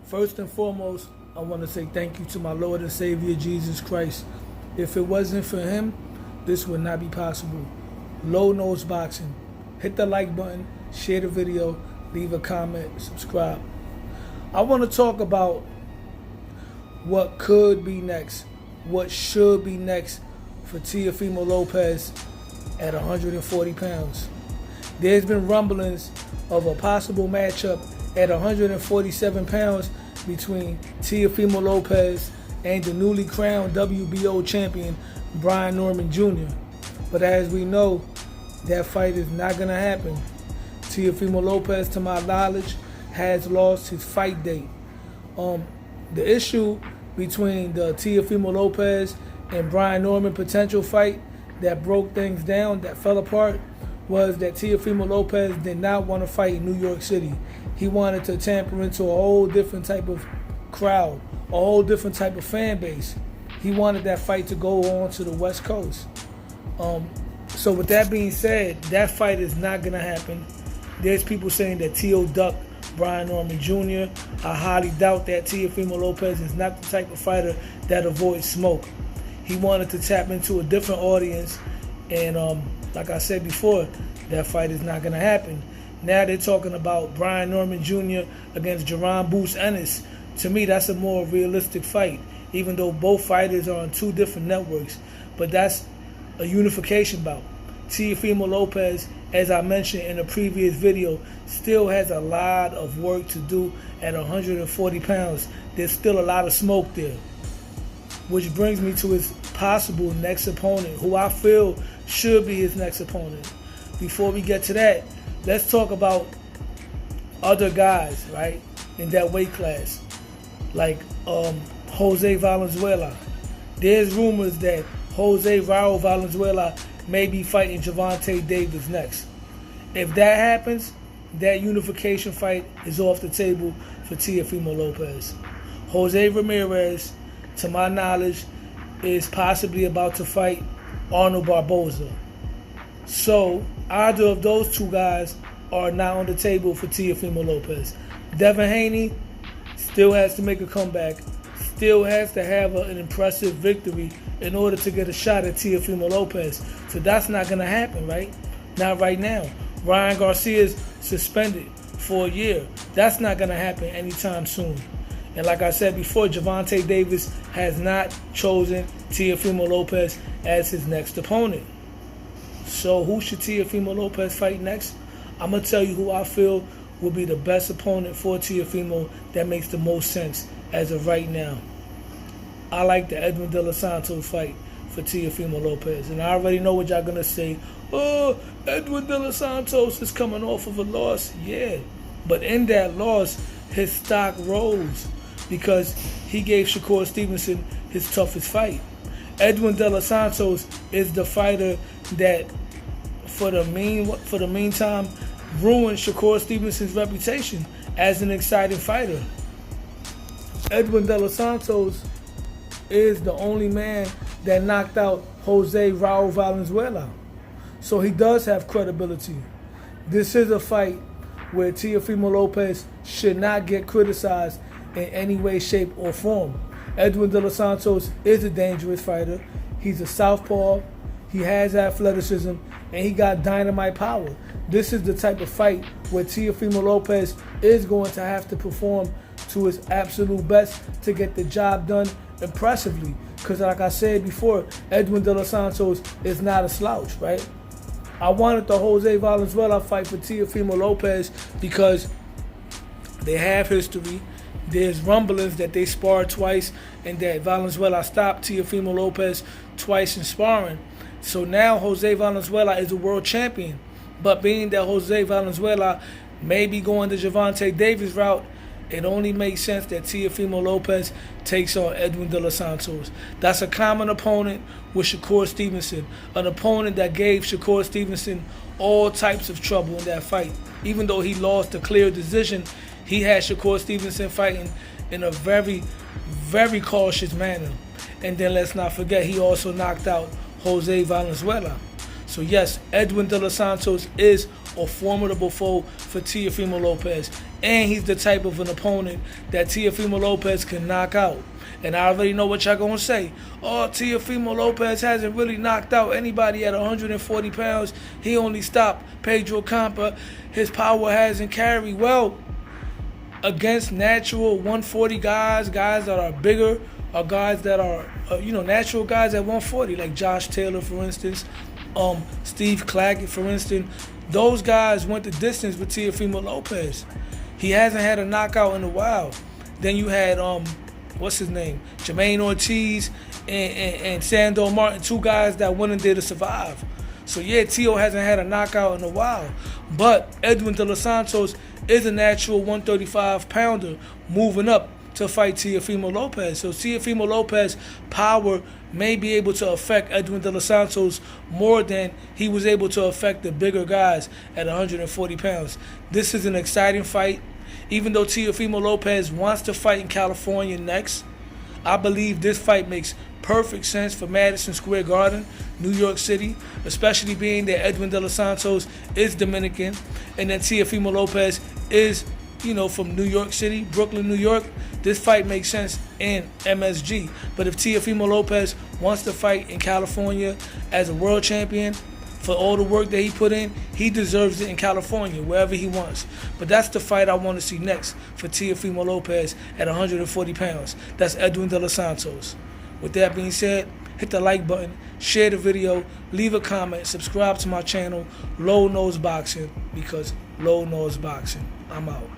First and foremost, I want to say thank you to my Lord and Savior, Jesus Christ. If it wasn't for him, this would not be possible. Low Nose Boxing. Hit the like button, share the video, leave a comment, subscribe. I want to talk about what could be next, what should be next for Teofimo Lopez at 140 pounds. There's been rumblings of a possible matchup at 147 pounds between Teofimo Lopez and the newly crowned WBO champion Brian Norman Jr. But as we know, that fight is not going to happen. Teofimo Lopez, to my knowledge, has lost his fight date. The issue between the Teofimo Lopez and Brian Norman potential fight that broke things down, that fell apart, was that Teofimo Lopez did not want to fight in New York City. He wanted to tamper into a whole different type of crowd, a whole different type of fan base. He wanted that fight to go on to the West Coast. So with that being said, that fight is not going to happen. There's people saying that Teo ducked Brian Norman Jr. I highly doubt that. Teofimo Lopez is not the type of fighter that avoids smoke. He wanted to tap into a different audience, and like I said before, that fight is not going to happen. Now they're talking about Brian Norman Jr. against Jerron Boots Ennis. To me, that's a more realistic fight, even though both fighters are on two different networks. But that's a unification bout. Teofimo Lopez, as I mentioned in a previous video, still has a lot of work to do at 140 pounds. There's still a lot of smoke there. Which brings me to his possible next opponent, who I feel should be his next opponent. Before we get to that, let's talk about other guys, right, in that weight class, like Jose Valenzuela. There's rumors that Jose Raul Valenzuela may be fighting Gervonta Davis next. If that happens, that unification fight is off the table for Teofimo Lopez. Jose Ramirez, to my knowledge, is possibly about to fight Arnold Barboza. So either of those two guys are not on the table for Teofimo Lopez. Devin Haney still has to make a comeback, still has to have an impressive victory in order to get a shot at Teofimo Lopez. So that's not going to happen, right? Not right now. Ryan Garcia's suspended for a year. That's not going to happen anytime soon. And like I said before, Gervonta Davis has not chosen Teofimo Lopez as his next opponent. So who should Teofimo Lopez fight next? I'm going to tell you who I feel will be the best opponent for Teofimo that makes the most sense as of right now. I like the Edwin De Los Santos fight for Teofimo Lopez. And I already know what y'all going to say. Oh, Edwin De Los Santos is coming off of a loss. Yeah, but in that loss, his stock rose because he gave Shakur Stevenson his toughest fight. Edwin De Los Santos is the fighter that, for the meantime, ruined Shakur Stevenson's reputation as an exciting fighter. Edwin De Los Santos is the only man that knocked out Jose Raul Valenzuela. So he does have credibility. This is a fight where Teofimo Lopez should not get criticized in any way, shape, or form. Edwin De Los Santos is a dangerous fighter. He's a southpaw. He has athleticism, and he got dynamite power. This is the type of fight where Teofimo Lopez is going to have to perform to his absolute best to get the job done impressively. Because like I said before, Edwin De Los Santos is not a slouch, right? I wanted the Jose Valenzuela fight for Teofimo Lopez because they have history. There's rumblings that they sparred twice and that Valenzuela stopped Teofimo Lopez twice in sparring. So now Jose Valenzuela is a world champion. But being that Jose Valenzuela may be going the Gervonta Davis route, it only makes sense that Teofimo Lopez takes on Edwin De Los Santos. That's a common opponent with Shakur Stevenson, an opponent that gave Shakur Stevenson all types of trouble in that fight. Even though he lost a clear decision, he had Shakur Stevenson fighting in a very, very cautious manner. And then let's not forget, he also knocked out Jose Valenzuela. So yes, Edwin De Los Santos is or formidable foe for Teofimo Lopez. And he's the type of an opponent that Teofimo Lopez can knock out. And I already know what y'all gonna say. Oh, Teofimo Lopez hasn't really knocked out anybody at 140 pounds. He only stopped Pedro Campa. His power hasn't carried. Well, against natural 140 guys that are bigger, or guys that are, natural guys at 140, like Josh Taylor, for instance, Steve Claggett, for instance. Those guys went the distance with Teofimo Lopez. He hasn't had a knockout in a while. Then you had, what's his name? Jermaine Ortiz and Sandor Martin, two guys that went in there to survive. So yeah, Teo hasn't had a knockout in a while. But Edwin de los Santos is a natural 135 pounder moving up to fight Teofimo Lopez. So Teofimo Lopez power may be able to affect Edwin de los Santos more than he was able to affect the bigger guys at 140 pounds. This is an exciting fight. Even though Teofimo Lopez wants to fight in California next, I believe this fight makes perfect sense for Madison Square Garden, New York City, especially being that Edwin de los Santos is Dominican, and then Teofimo Lopez is, from New York City, Brooklyn, New York. This fight makes sense in MSG. But if Teofimo Lopez wants to fight in California as a world champion, for all the work that he put in, he deserves it in California, wherever he wants. But that's the fight I want to see next for Teofimo Lopez at 140 pounds. That's Edwin de los Santos. With that being said, hit the like button, share the video, leave a comment, subscribe to my channel, Low Nose Boxing, because Low Nose Boxing. I'm out.